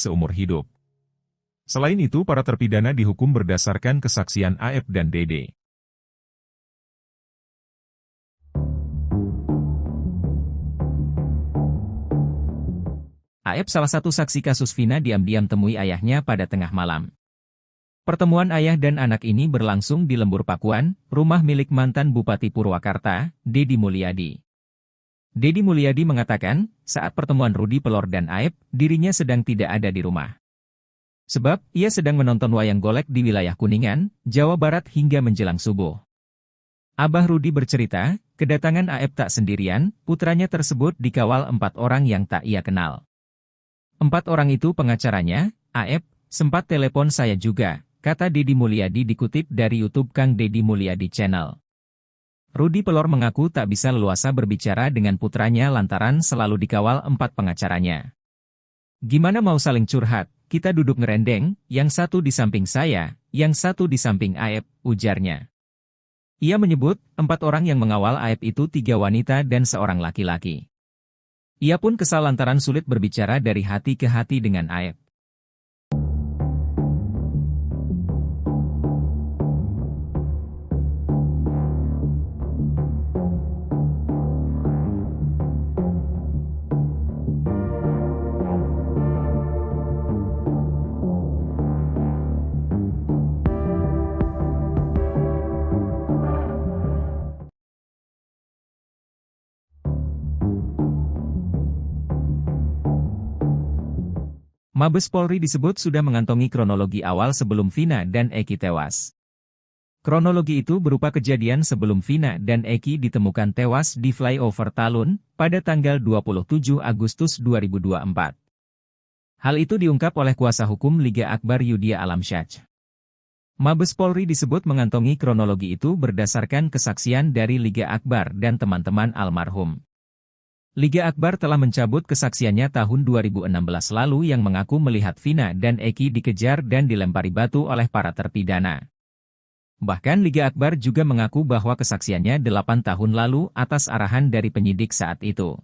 seumur hidup. Selain itu, para terpidana dihukum berdasarkan kesaksian AF dan DD. AF salah satu saksi kasus Vina diam-diam temui ayahnya pada tengah malam. Pertemuan ayah dan anak ini berlangsung di Lembur Pakuan, rumah milik mantan Bupati Purwakarta, Deddy Mulyadi. Deddy Mulyadi mengatakan, saat pertemuan Rudi Pelor dan AF, dirinya sedang tidak ada di rumah. Sebab, ia sedang menonton wayang golek di wilayah Kuningan, Jawa Barat hingga menjelang subuh. Abah Rudi bercerita, kedatangan AF tak sendirian, putranya tersebut dikawal 4 orang yang tak ia kenal. 4 orang itu pengacaranya, AF, sempat telepon saya juga, kata Deddy Mulyadi dikutip dari YouTube Kang Deddy Mulyadi Channel. Rudi Pelor mengaku tak bisa leluasa berbicara dengan putranya lantaran selalu dikawal 4 pengacaranya. Gimana mau saling curhat, kita duduk ngerendeng, yang satu di samping saya, yang satu di samping AF, ujarnya. Ia menyebut, 4 orang yang mengawal AF itu 3 wanita dan seorang laki-laki. Ia pun kesal lantaran sulit berbicara dari hati ke hati dengan AF. Mabes Polri disebut sudah mengantongi kronologi awal sebelum Vina dan Eki tewas. Kronologi itu berupa kejadian sebelum Vina dan Eki ditemukan tewas di flyover Talun pada tanggal 27 Agustus 2024. Hal itu diungkap oleh kuasa hukum Liga Akbar Yudhya Alamsyah. Mabes Polri disebut mengantongi kronologi itu berdasarkan kesaksian dari Liga Akbar dan teman-teman almarhum. Liga Akbar telah mencabut kesaksiannya tahun 2016 lalu yang mengaku melihat Vina dan Eki dikejar dan dilempari batu oleh para terpidana. Bahkan Liga Akbar juga mengaku bahwa kesaksiannya 8 tahun lalu atas arahan dari penyidik saat itu.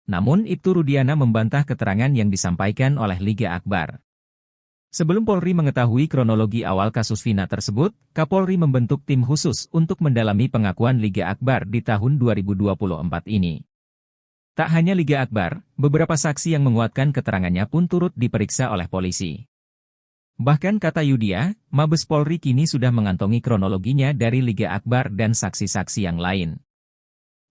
Namun Ibtu Rudiana membantah keterangan yang disampaikan oleh Liga Akbar. Sebelum Polri mengetahui kronologi awal kasus Vina tersebut, Kapolri membentuk tim khusus untuk mendalami pengakuan Liga Akbar di tahun 2024 ini. Tak hanya Liga Akbar, beberapa saksi yang menguatkan keterangannya pun turut diperiksa oleh polisi. Bahkan kata Yudhya, Mabes Polri kini sudah mengantongi kronologinya dari Liga Akbar dan saksi-saksi yang lain.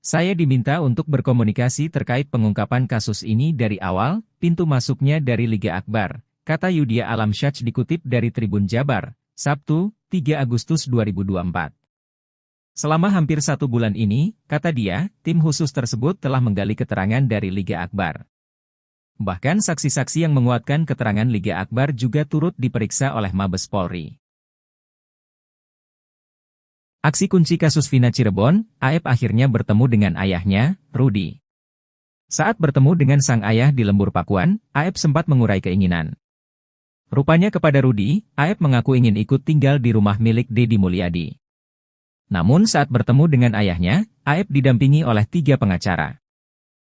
Saya diminta untuk berkomunikasi terkait pengungkapan kasus ini dari awal, pintu masuknya dari Liga Akbar, kata Yudhya Alamsyah dikutip dari Tribun Jabar, Sabtu, 3 Agustus 2024. Selama hampir 1 bulan ini, kata dia, tim khusus tersebut telah menggali keterangan dari Liga Akbar. Bahkan saksi-saksi yang menguatkan keterangan Liga Akbar juga turut diperiksa oleh Mabes Polri. Aksi kunci kasus Vina Cirebon, AF akhirnya bertemu dengan ayahnya, Rudi. Saat bertemu dengan sang ayah di Lembur Pakuan, AF sempat mengurai keinginan. Rupanya kepada Rudi, AF mengaku ingin ikut tinggal di rumah milik Deddy Mulyadi. Namun saat bertemu dengan ayahnya, AF didampingi oleh 3 pengacara.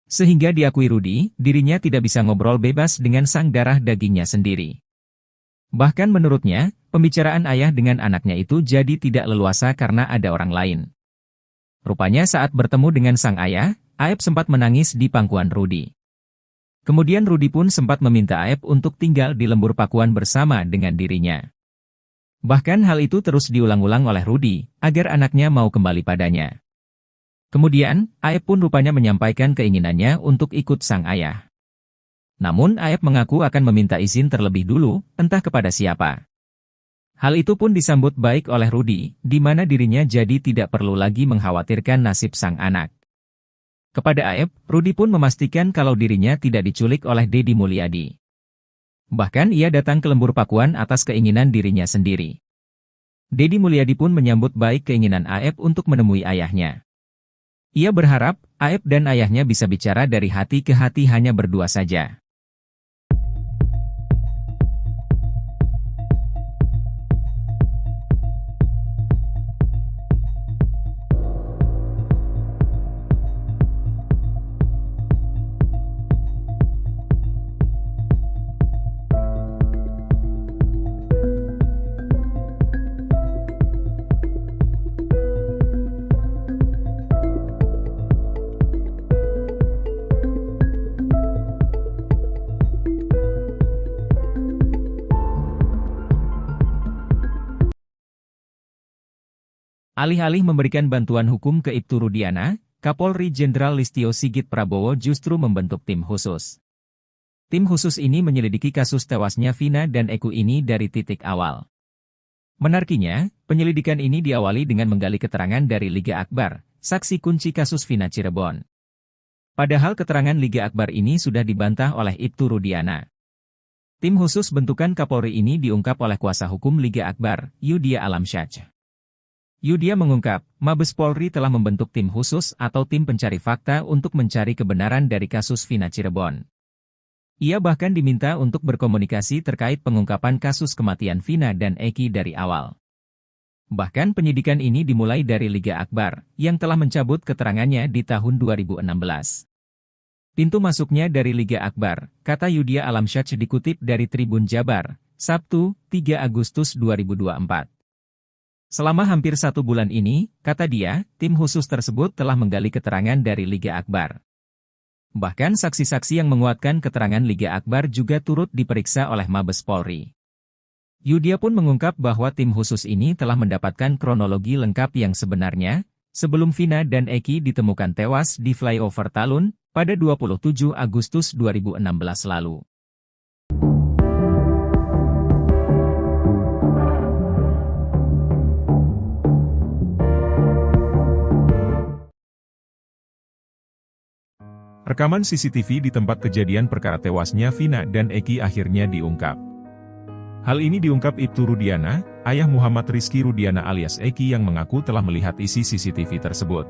Sehingga diakui Rudi, dirinya tidak bisa ngobrol bebas dengan sang darah dagingnya sendiri. Bahkan menurutnya, pembicaraan ayah dengan anaknya itu jadi tidak leluasa karena ada orang lain. Rupanya saat bertemu dengan sang ayah, AF sempat menangis di pangkuan Rudi. Kemudian Rudi pun sempat meminta AF untuk tinggal di Lembur Pakuan bersama dengan dirinya. Bahkan hal itu terus diulang-ulang oleh Rudi, agar anaknya mau kembali padanya. Kemudian, AF pun rupanya menyampaikan keinginannya untuk ikut sang ayah. Namun AF mengaku akan meminta izin terlebih dulu, entah kepada siapa. Hal itu pun disambut baik oleh Rudi, di mana dirinya jadi tidak perlu lagi mengkhawatirkan nasib sang anak. Kepada AF, Rudi pun memastikan kalau dirinya tidak diculik oleh Deddy Mulyadi. Bahkan ia datang ke Lembur Pakuan atas keinginan dirinya sendiri. Deddy Mulyadi pun menyambut baik keinginan AF untuk menemui ayahnya. Ia berharap, AF dan ayahnya bisa bicara dari hati ke hati hanya berdua saja. Alih-alih memberikan bantuan hukum ke Ibtu Rudiana, Kapolri Jenderal Listio Sigit Prabowo justru membentuk tim khusus. Tim khusus ini menyelidiki kasus tewasnya Vina dan Eko ini dari titik awal. Menariknya, penyelidikan ini diawali dengan menggali keterangan dari Liga Akbar, saksi kunci kasus Vina Cirebon. Padahal keterangan Liga Akbar ini sudah dibantah oleh Ibtu Rudiana. Tim khusus bentukan Kapolri ini diungkap oleh kuasa hukum Liga Akbar, Yudia Alamsyah. Yudia mengungkap, Mabes Polri telah membentuk tim khusus atau tim pencari fakta untuk mencari kebenaran dari kasus Vina Cirebon. Ia bahkan diminta untuk berkomunikasi terkait pengungkapan kasus kematian Vina dan Eki dari awal. Bahkan penyidikan ini dimulai dari Liga Akbar, yang telah mencabut keterangannya di tahun 2016. Pintu masuknya dari Liga Akbar, kata Yudia Alamsyah dikutip dari Tribun Jabar, Sabtu, 3 Agustus 2024. Selama hampir 1 bulan ini, kata dia, tim khusus tersebut telah menggali keterangan dari Liga Akbar. Bahkan saksi-saksi yang menguatkan keterangan Liga Akbar juga turut diperiksa oleh Mabes Polri. Yudia pun mengungkap bahwa tim khusus ini telah mendapatkan kronologi lengkap yang sebenarnya, sebelum Vina dan Eki ditemukan tewas di flyover Talun, pada 27 Agustus 2016 lalu. Rekaman CCTV di tempat kejadian perkara tewasnya Vina dan Eki akhirnya diungkap. Hal ini diungkap Ibtu Rudiana, ayah Muhammad Rizky Rudiana alias Eki yang mengaku telah melihat isi CCTV tersebut.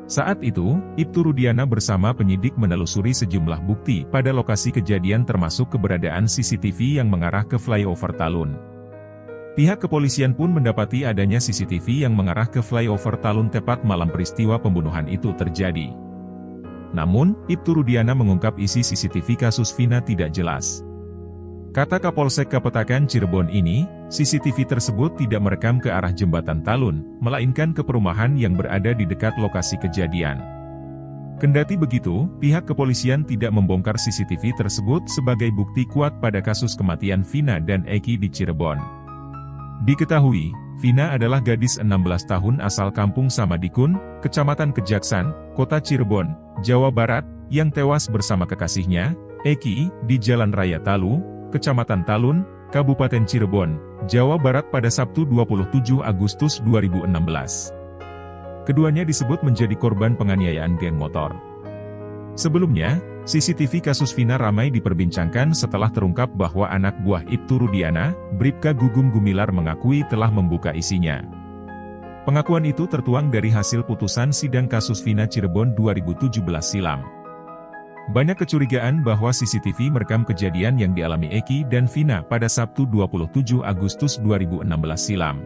Saat itu, Ibtu Rudiana bersama penyidik menelusuri sejumlah bukti pada lokasi kejadian termasuk keberadaan CCTV yang mengarah ke flyover Talun. Pihak kepolisian pun mendapati adanya CCTV yang mengarah ke flyover Talun tepat malam peristiwa pembunuhan itu terjadi. Namun, Ibtu Rudiana mengungkap isi CCTV kasus Vina tidak jelas. Kata Kapolsek Kapetakan Cirebon ini, CCTV tersebut tidak merekam ke arah jembatan Talun, melainkan ke perumahan yang berada di dekat lokasi kejadian. Kendati begitu, pihak kepolisian tidak membongkar CCTV tersebut sebagai bukti kuat pada kasus kematian Vina dan Eki di Cirebon. Diketahui, Vina adalah gadis 16 tahun asal kampung Samadikun, Kecamatan Kejaksan, Kota Cirebon, Jawa Barat, yang tewas bersama kekasihnya, Eki, di Jalan Raya Talu, Kecamatan Talun, Kabupaten Cirebon, Jawa Barat pada Sabtu 27 Agustus 2016. Keduanya disebut menjadi korban penganiayaan geng motor. Sebelumnya, CCTV kasus Vina ramai diperbincangkan setelah terungkap bahwa anak buah Ibtu Rudiana, Bribka Gugum Gumilar mengakui telah membuka isinya. Pengakuan itu tertuang dari hasil putusan sidang kasus Vina Cirebon 2017 silam. Banyak kecurigaan bahwa CCTV merekam kejadian yang dialami Eki dan Vina pada Sabtu 27 Agustus 2016 silam.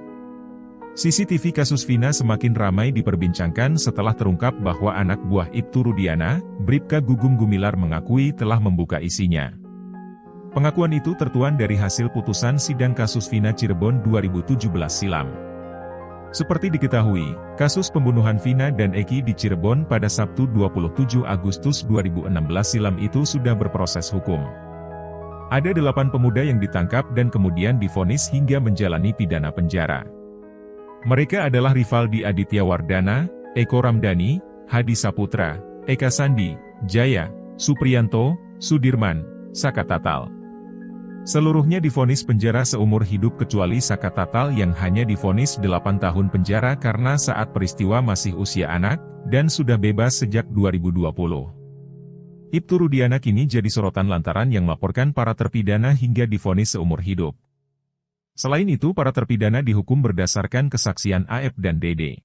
CCTV kasus Vina semakin ramai diperbincangkan setelah terungkap bahwa anak buah Ibtu Rudiana, Bribka Gugum Gumilar mengakui telah membuka isinya. Pengakuan itu tertuang dari hasil putusan sidang kasus Vina Cirebon 2017 silam. Seperti diketahui, kasus pembunuhan Vina dan Eki di Cirebon pada Sabtu 27 Agustus 2016 silam itu sudah berproses hukum. Ada 8 pemuda yang ditangkap dan kemudian divonis hingga menjalani pidana penjara. Mereka adalah Rivaldi Aditya Wardana, Eko Ramdhani, Hadi Saputra, Eka Sandi, Jaya, Supriyanto, Sudirman, Saka Tatal. Seluruhnya divonis penjara seumur hidup kecuali Saka Tatal yang hanya divonis 8 tahun penjara karena saat peristiwa masih usia anak, dan sudah bebas sejak 2020. Ibtu Rudiana kini jadi sorotan lantaran yang melaporkan para terpidana hingga divonis seumur hidup. Selain itu para terpidana dihukum berdasarkan kesaksian AF dan DD.